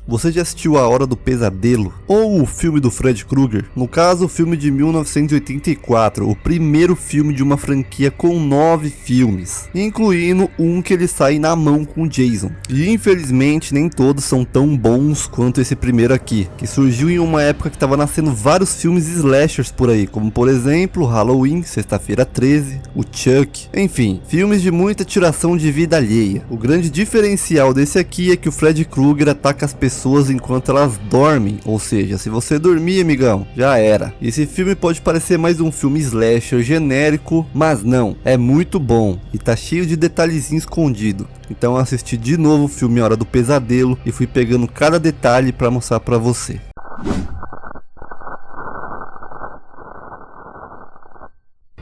Você já assistiu A Hora do Pesadelo? Ou o filme do Fred Krueger? No caso, o filme de 1984, o primeiro filme de uma franquia com 9 filmes, incluindo um que ele sai na mão com o Jason. E infelizmente nem todos são tão bons quanto esse primeiro aqui, que surgiu em uma época que estava nascendo vários filmes slashers por aí, como por exemplo Halloween, Sexta-feira 13, o Chuck, enfim, filmes de muita tiração de vida alheia. O grande diferencial desse aqui é que o Fred Krueger ataca as pessoas enquanto elas dormem, ou seja, se você dormir, amigão, já era. Esse filme pode parecer mais um filme slasher genérico, mas não, é muito bom e tá cheio de detalhezinho escondido. Então eu assisti de novo o filme A Hora do Pesadelo e fui pegando cada detalhe para mostrar para você.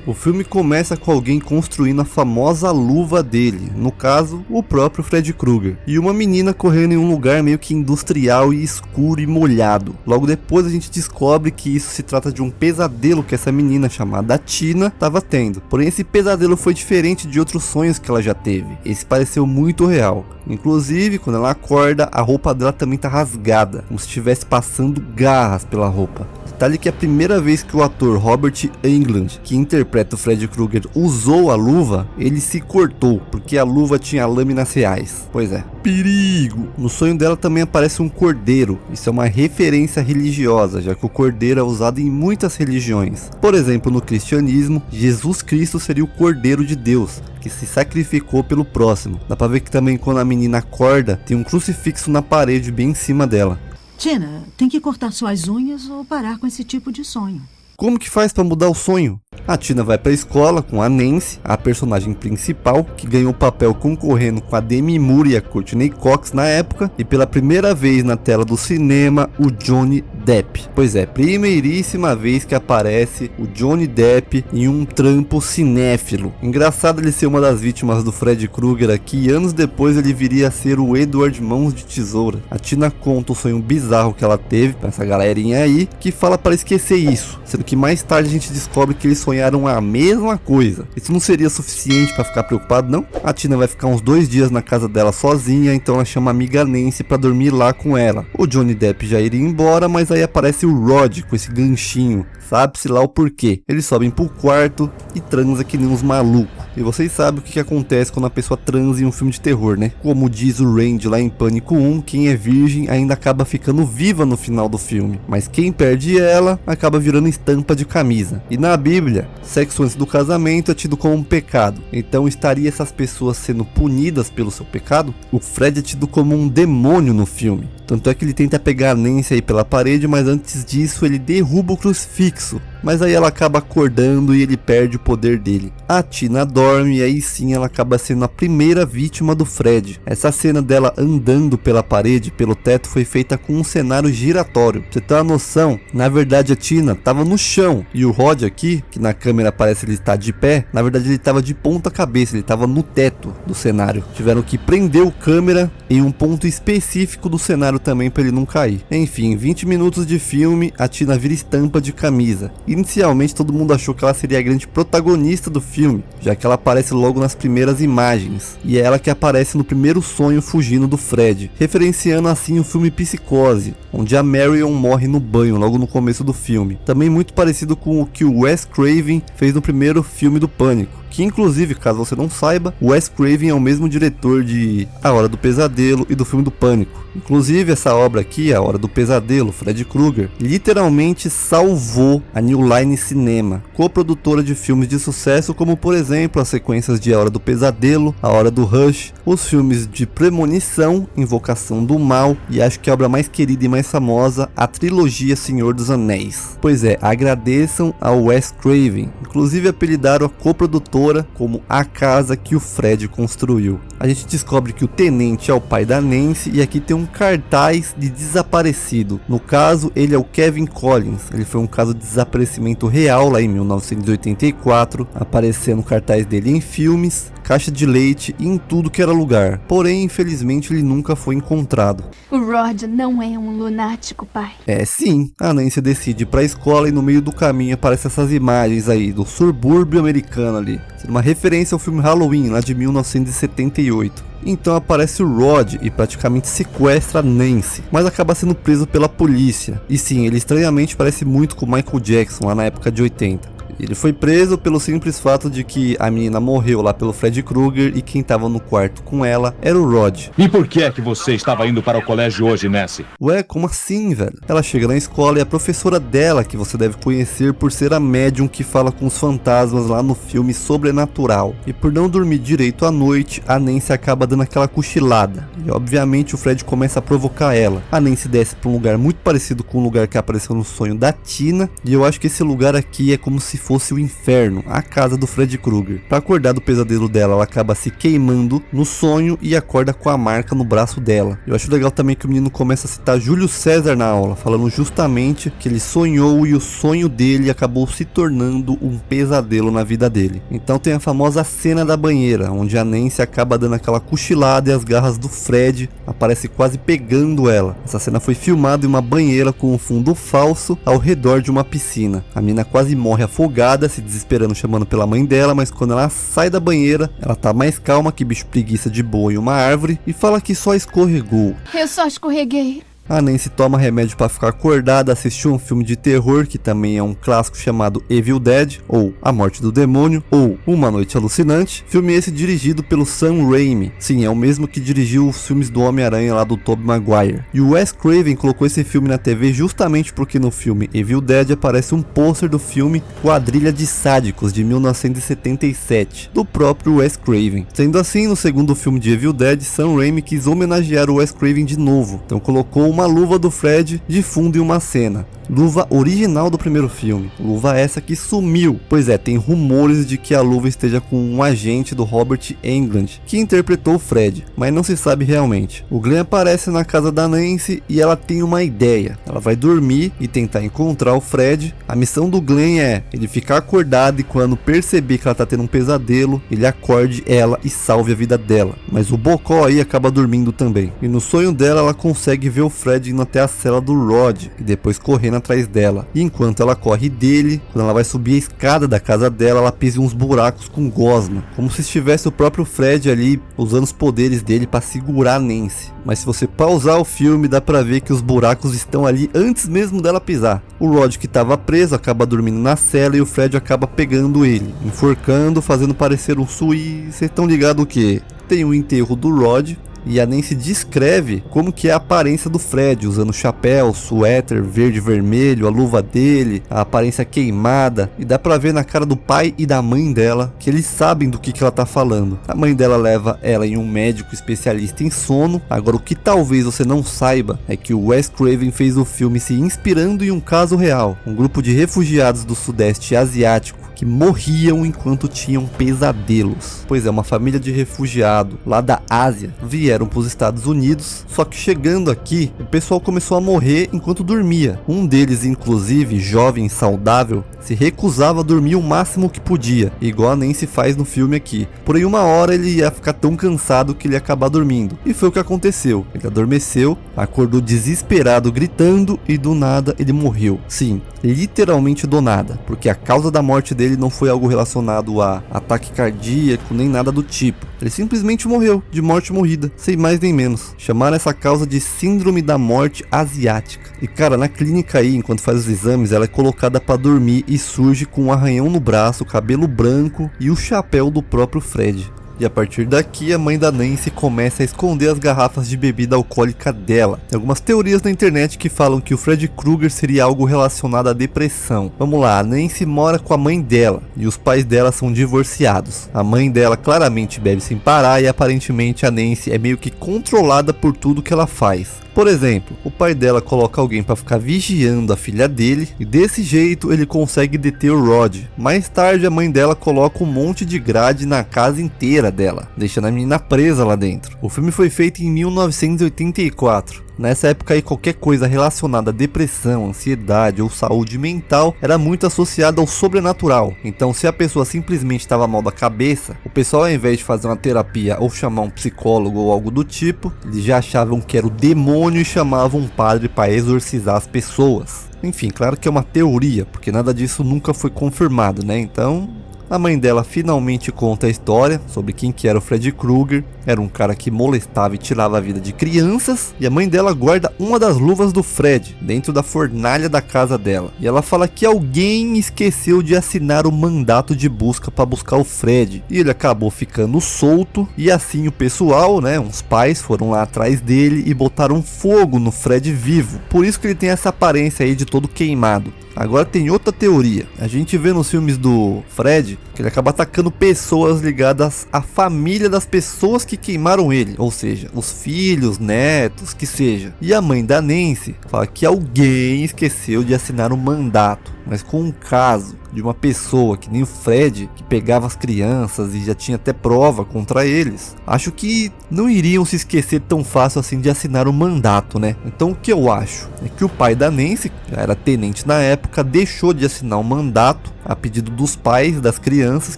O filme começa com alguém construindo a famosa luva dele, no caso, o próprio Fred Krueger, e uma menina correndo em um lugar meio que industrial e escuro e molhado. Logo depois a gente descobre que isso se trata de um pesadelo que essa menina chamada Tina estava tendo. Porém esse pesadelo foi diferente de outros sonhos que ela já teve, esse pareceu muito real. Inclusive, quando ela acorda, a roupa dela também tá rasgada, como se estivesse passando garras pela roupa. Detalhe que a primeira vez que o ator Robert Englund, que interpreta o Fred Krueger, usou a luva, ele se cortou, porque a luva tinha lâminas reais. Pois é, perigo! No sonho dela também aparece um cordeiro, isso é uma referência religiosa, já que o cordeiro é usado em muitas religiões. Por exemplo, no cristianismo, Jesus Cristo seria o cordeiro de Deus, que se sacrificou pelo próximo. Dá pra ver que também quando a menina acorda, tem um crucifixo na parede bem em cima dela. Tina, tem que cortar suas unhas ou parar com esse tipo de sonho. Como que faz para mudar o sonho? A Tina vai para a escola com a Nancy, a personagem principal, que ganhou o papel concorrendo com a Demi Moore e a Courtney Cox na época, e pela primeira vez na tela do cinema, o Johnny Depp. Pois é, primeiríssima vez que aparece o Johnny Depp em um trampo cinéfilo. Engraçado ele ser uma das vítimas do Fred Krueger aqui, e anos depois ele viria a ser o Edward Mãos de Tesoura. A Tina conta o sonho bizarro que ela teve pra essa galerinha aí, que fala para esquecer isso, sendo que mais tarde a gente descobre que eles sonharam a mesma coisa. Isso não seria suficiente para ficar preocupado, não? A Tina vai ficar uns 2 dias na casa dela sozinha, então ela chama a amiga Nancy para dormir lá com ela. O Johnny Depp já iria embora, mas aí aparece o Rod com esse ganchinho, sabe-se lá o porquê. Eles sobem pro quarto e transa que nem uns malucos. E vocês sabem o que acontece quando a pessoa transa em um filme de terror, né? Como diz o Randy lá em Pânico 1, quem é virgem ainda acaba ficando viva no final do filme, mas quem perde ela acaba virando estampa de camisa. E na Bíblia, sexo antes do casamento é tido como um pecado. Então estaria essas pessoas sendo punidas pelo seu pecado? O Fred é tido como um demônio no filme. Tanto é que ele tenta pegar a Nancy aí pela parede, mas antes disso ele derruba o crucifixo. Mas aí ela acaba acordando e ele perde o poder dele. A Tina dorme e aí sim ela acaba sendo a primeira vítima do Fred. Essa cena dela andando pela parede, pelo teto, foi feita com um cenário giratório. Pra você ter uma noção, na verdade a Tina estava no chão e o Rod aqui, que na câmera parece ele estar de pé, na verdade ele estava de ponta cabeça, ele estava no teto do cenário. Tiveram que prender o câmera em um ponto específico do cenário também para ele não cair. Enfim, 20 minutos de filme, a Tina vira estampa de camisa. Inicialmente todo mundo achou que ela seria a grande protagonista do filme, já que ela aparece logo nas primeiras imagens, e é ela que aparece no primeiro sonho fugindo do Fred, referenciando assim o filme Psicose, onde a Marion morre no banho logo no começo do filme, também muito parecido com o que o Wes Craven fez no primeiro filme do Pânico. Que inclusive, caso você não saiba, o Wes Craven é o mesmo diretor de A Hora do Pesadelo e do filme do Pânico. Inclusive essa obra aqui, A Hora do Pesadelo, Fred Krueger, literalmente salvou a New Line Cinema, coprodutora de filmes de sucesso como por exemplo as sequências de A Hora do Pesadelo, A Hora do Rush, os filmes de Premonição, Invocação do Mal e acho que a obra mais querida e mais famosa, a trilogia Senhor dos Anéis. Pois é, agradeçam ao Wes Craven, inclusive apelidaram a coprodutora como a casa que o Fred construiu. A gente descobre que o tenente é o pai da Nancy e aqui tem um cartaz de desaparecido. No caso, ele é o Kevin Collins. Ele foi um caso de desaparecimento real lá em 1984, aparecendo o cartaz dele em filmes. caixa de leite e em tudo que era lugar. Porém, infelizmente, ele nunca foi encontrado. O Rod não é um lunático, pai. É sim, a Nancy decide ir pra escola e no meio do caminho aparecem essas imagens aí do subúrbio americano ali, sendo uma referência ao filme Halloween, lá de 1978. Então aparece o Rod e praticamente sequestra a Nancy, mas acaba sendo preso pela polícia. E sim, ele estranhamente parece muito com Michael Jackson lá na época de 80. Ele foi preso pelo simples fato de que a menina morreu lá pelo Fred Krueger e quem tava no quarto com ela era o Rod. E por que é que você estava indo para o colégio hoje, Nancy? Ué, como assim, velho? Ela chega na escola e a professora dela, que você deve conhecer por ser a médium que fala com os fantasmas lá no filme Sobrenatural. E por não dormir direito à noite, a Nancy acaba dando aquela cochilada. E obviamente o Fred começa a provocar ela. A Nancy desce pra um lugar muito parecido com o lugar que apareceu no sonho da Tina. E eu acho que esse lugar aqui é como se fosse o inferno, a casa do Fred Krueger. Para acordar do pesadelo dela, ela acaba se queimando no sonho e acorda com a marca no braço dela. Eu acho legal também que o menino começa a citar Júlio César na aula, falando justamente que ele sonhou e o sonho dele acabou se tornando um pesadelo na vida dele. Então tem a famosa cena da banheira, onde a Nancy acaba dando aquela cochilada e as garras do Fred aparecem quase pegando ela. Essa cena foi filmada em uma banheira com um fundo falso ao redor de uma piscina. A mina quase morre afogada, se desesperando, chamando pela mãe dela, mas quando ela sai da banheira, ela tá mais calma que bicho preguiça de boa em uma árvore e fala que só escorregou. Eu só escorreguei. A Nancy toma remédio para ficar acordada, assistiu um filme de terror que também é um clássico chamado Evil Dead, ou A Morte do Demônio, ou Uma Noite Alucinante. Filme esse dirigido pelo Sam Raimi. Sim, é o mesmo que dirigiu os filmes do Homem-Aranha lá do Tobey Maguire. E o Wes Craven colocou esse filme na TV justamente porque no filme Evil Dead aparece um pôster do filme Quadrilha de Sádicos de 1977, do próprio Wes Craven. Sendo assim, no segundo filme de Evil Dead, Sam Raimi quis homenagear o Wes Craven de novo. Então colocou uma luva do Fred de fundo em uma cena. Luva original do primeiro filme. Luva essa que sumiu. Pois é, tem rumores de que a luva esteja com um agente do Robert Englund, que interpretou o Fred, mas não se sabe realmente. O Glenn aparece na casa da Nancy e ela tem uma ideia. Ela vai dormir e tentar encontrar o Fred. A missão do Glenn é ele ficar acordado e quando perceber que ela tá tendo um pesadelo, ele acorde ela e salve a vida dela. Mas o Bocó aí acaba dormindo também. E no sonho dela, ela consegue ver o Fred indo até a cela do Rod e depois correndo atrás dela. E enquanto ela corre dele, quando ela vai subir a escada da casa dela, ela pisa em uns buracos com gosma, como se estivesse o próprio Fred ali usando os poderes dele para segurar a Nancy. Mas se você pausar o filme, dá pra ver que os buracos estão ali antes mesmo dela pisar. O Rod, que estava preso, acaba dormindo na cela e o Fred acaba pegando ele, enforcando, fazendo parecer um suí. Vocês estão ligados o que? Tem o enterro do Rod. E a Nancy descreve como que é a aparência do Fred, usando chapéu, suéter verde e vermelho, a luva dele, a aparência queimada. E dá pra ver na cara do pai e da mãe dela que eles sabem do que ela tá falando. A mãe dela leva ela em um médico especialista em sono. Agora, o que talvez você não saiba é que o Wes Craven fez o filme se inspirando em um caso real. Um grupo de refugiados do Sudeste Asiático que morriam enquanto tinham pesadelos. Pois é, uma família de refugiados lá da Ásia vieram para os Estados Unidos, só que chegando aqui, o pessoal começou a morrer enquanto dormia. Um deles, inclusive, jovem e saudável, se recusava a dormir o máximo que podia, igual a Nancy faz no filme aqui. Porém, uma hora ele ia ficar tão cansado que ele ia acabar dormindo. E foi o que aconteceu. Ele adormeceu, acordou desesperado, gritando, e do nada ele morreu. Sim, literalmente do nada, porque a causa da morte dele não foi algo relacionado a ataque cardíaco, nem nada do tipo. Ele simplesmente morreu, de morte morrida, sem mais nem menos. Chamaram essa causa de síndrome da morte asiática. E cara, na clínica aí, enquanto faz os exames, ela é colocada pra dormir e surge com um arranhão no braço, cabelo branco e o chapéu do próprio Fred. E a partir daqui, a mãe da Nancy começa a esconder as garrafas de bebida alcoólica dela. Tem algumas teorias na internet que falam que o Fred Krueger seria algo relacionado à depressão. Vamos lá, a Nancy mora com a mãe dela e os pais dela são divorciados. A mãe dela claramente bebe sem parar e aparentemente a Nancy é meio que controlada por tudo que ela faz. Por exemplo, o pai dela coloca alguém para ficar vigiando a filha dele e desse jeito ele consegue deter o Rod. Mais tarde a mãe dela coloca um monte de grade na casa inteira dela, deixando a menina presa lá dentro. O filme foi feito em 1984. Nessa época aí qualquer coisa relacionada a depressão, ansiedade ou saúde mental era muito associada ao sobrenatural. Então se a pessoa simplesmente estava mal da cabeça, o pessoal, ao invés de fazer uma terapia ou chamar um psicólogo ou algo do tipo, eles já achavam que era o demônio e chamavam um padre para exorcizar as pessoas. Enfim, claro que é uma teoria, porque nada disso nunca foi confirmado, né? Então a mãe dela finalmente conta a história sobre quem que era o Freddy Krueger. Era um cara que molestava e tirava a vida de crianças. E a mãe dela guarda uma das luvas do Fred dentro da fornalha da casa dela. E ela fala que alguém esqueceu de assinar o mandato de busca para buscar o Fred. E ele acabou ficando solto. E assim o pessoal, né, uns pais foram lá atrás dele e botaram fogo no Fred vivo. Por isso que ele tem essa aparência aí de todo queimado. Agora tem outra teoria. A gente vê nos filmes do Fred que ele acaba atacando pessoas ligadas à família das pessoas que queimaram ele, ou seja, os filhos, netos, que seja. E a mãe da Nancy fala que alguém esqueceu de assinar um mandato, mas com um caso de uma pessoa que nem o Fred, que pegava as crianças e já tinha até prova contra eles, acho que não iriam se esquecer tão fácil assim de assinar um mandato, né? Então o que eu acho é que o pai da Nancy, que era tenente na época, deixou de assinar um mandato a pedido dos pais das crianças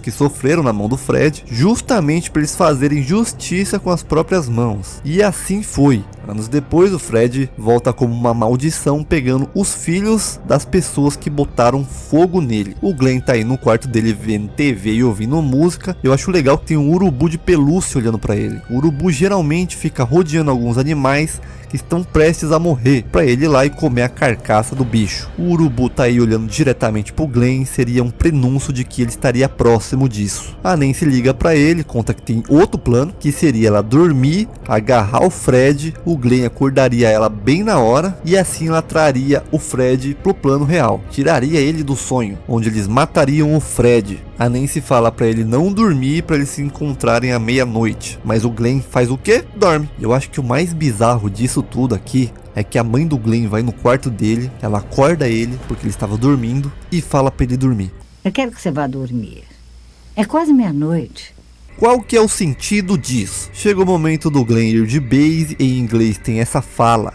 que sofreram na mão do Fred, justamente para eles fazerem justiça com as próprias mãos. E assim foi. Anos depois, o Fred volta como uma maldição, pegando os filhos das pessoas que botaram fogo nele. O Glenn tá aí no quarto dele vendo TV e ouvindo música. Eu acho legal que tem um urubu de pelúcia olhando para ele. O urubu geralmente fica rodeando alguns animais que estão prestes a morrer, para ele ir lá e comer a carcaça do bicho. O urubu tá aí olhando diretamente pro Glenn, seria um prenúncio de que ele estaria próximo disso. A Nancy liga para ele, conta que tem outro plano, que seria ela dormir, agarrar o Fred, o Glenn acordaria ela bem na hora, e assim ela traria o Fred pro plano real, tiraria ele do sonho, onde eles matariam o Fred. A Nancy fala para ele não dormir, para eles se encontrarem à meia-noite, mas o Glenn faz o quê? Dorme. Eu acho que o mais bizarro disso tudo aqui é que a mãe do Glenn vai no quarto dele, ela acorda ele porque ele estava dormindo e fala para ele dormir. Eu quero que você vá dormir. É quase meia-noite. Qual que é o sentido disso? Chega o momento do Glenn ir de base e em inglês tem essa fala.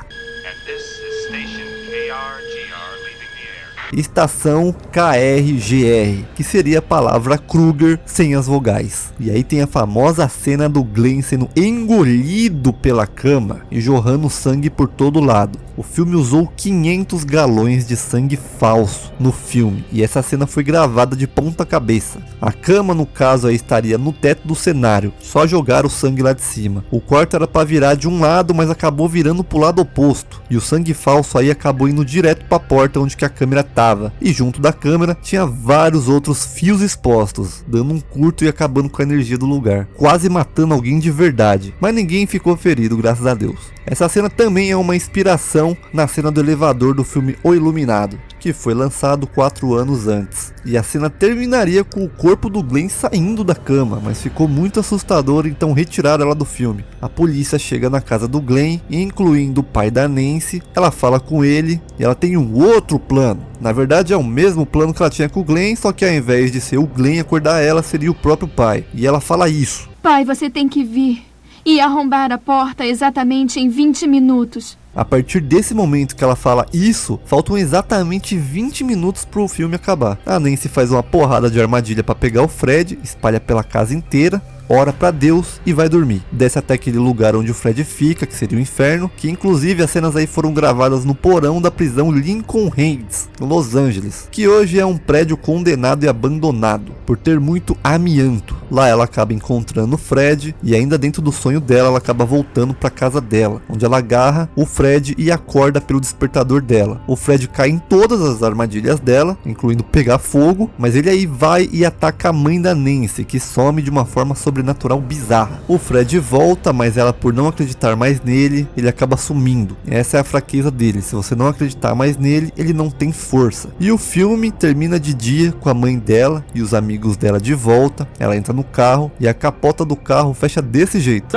Estação KRGR, que seria a palavra Krueger sem as vogais. E aí tem a famosa cena do Glenn sendo engolido pela cama e jorrando sangue por todo lado. O filme usou 500 galões de sangue falso no filme, e essa cena foi gravada de ponta cabeça. A cama, no caso, aí estaria no teto do cenário, só jogar o sangue lá de cima. O quarto era para virar de um lado, mas acabou virando pro lado oposto, e o sangue falso aí acabou indo direto para a porta onde que a câmera tava. E junto da câmera tinha vários outros fios expostos, dando um curto e acabando com a energia do lugar, quase matando alguém de verdade, mas ninguém ficou ferido, graças a Deus. Essa cena também é uma inspiração na cena do elevador do filme O Iluminado, que foi lançado 4 anos antes. E a cena terminaria com o corpo do Glenn saindo da cama, mas ficou muito assustador, então retiraram ela do filme. A polícia chega na casa do Glenn, incluindo o pai da Nancy. Ela fala com ele e ela tem um outro plano. Na verdade é o mesmo plano que ela tinha com o Glenn, só que ao invés de ser o Glenn acordar ela, seria o próprio pai. E ela fala isso. Pai, você tem que vir e arrombar a porta exatamente em 20 minutos. A partir desse momento que ela fala isso, faltam exatamente 20 minutos pro filme acabar. A Nancy faz uma porrada de armadilha para pegar o Fred, espalha pela casa inteira, ora pra Deus e vai dormir. Desce até aquele lugar onde o Fred fica, que seria o inferno, que inclusive as cenas aí foram gravadas no porão da prisão Lincoln Heights, em Los Angeles, que hoje é um prédio condenado e abandonado por ter muito amianto. Lá ela acaba encontrando o Fred e ainda dentro do sonho dela ela acaba voltando pra casa dela, onde ela agarra o Fred e acorda pelo despertador dela. O Fred cai em todas as armadilhas dela, incluindo pegar fogo, mas ele aí vai e ataca a mãe da Nancy, que some de uma forma sobrenatural bizarra. O Fred volta, mas ela, por não acreditar mais nele, ele acaba sumindo. Essa é a fraqueza dele, se você não acreditar mais nele, ele não tem força. E o filme termina de dia com a mãe dela e os amigos dela de volta. Ela entra no carro e a capota do carro fecha desse jeito.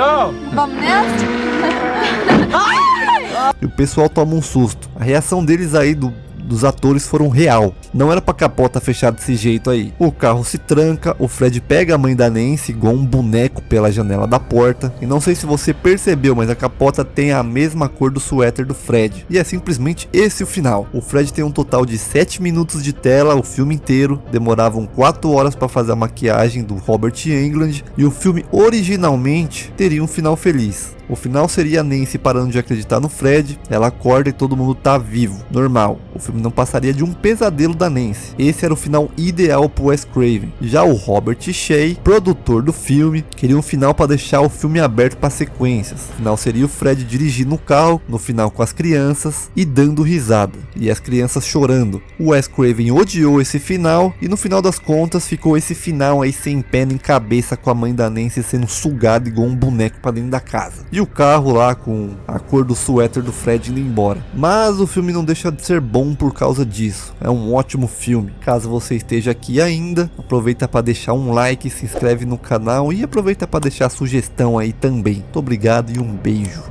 Vamos nessa? E o pessoal toma um susto. A reação deles aí do dos atores foram real. Não era pra capota fechar desse jeito aí. O carro se tranca, o Fred pega a mãe da Nancy igual um boneco pela janela da porta. E não sei se você percebeu, mas a capota tem a mesma cor do suéter do Fred. E é simplesmente esse o final. O Fred tem um total de 7 minutos de tela, o filme inteiro. Demoravam 4 horas para fazer a maquiagem do Robert Englund. E o filme originalmente teria um final feliz. O final seria a Nancy parando de acreditar no Fred, ela acorda e todo mundo tá vivo, normal. O filme não passaria de um pesadelo da Nancy. Esse era o final ideal pro Wes Craven. Já o Robert Shea, produtor do filme, queria um final para deixar o filme aberto para sequências. O final seria o Fred dirigindo o carro, no final com as crianças e dando risada, e as crianças chorando. O Wes Craven odiou esse final e no final das contas ficou esse final aí sem pé nem cabeça, com a mãe da Nancy sendo sugada igual um boneco para dentro da casa. E o carro lá com a cor do suéter do Fred indo embora. Mas o filme não deixa de ser bom por causa disso. É um ótimo filme. Caso você esteja aqui ainda, aproveita para deixar um like, se inscreve no canal e aproveita para deixar a sugestão aí também. Muito obrigado e um beijo.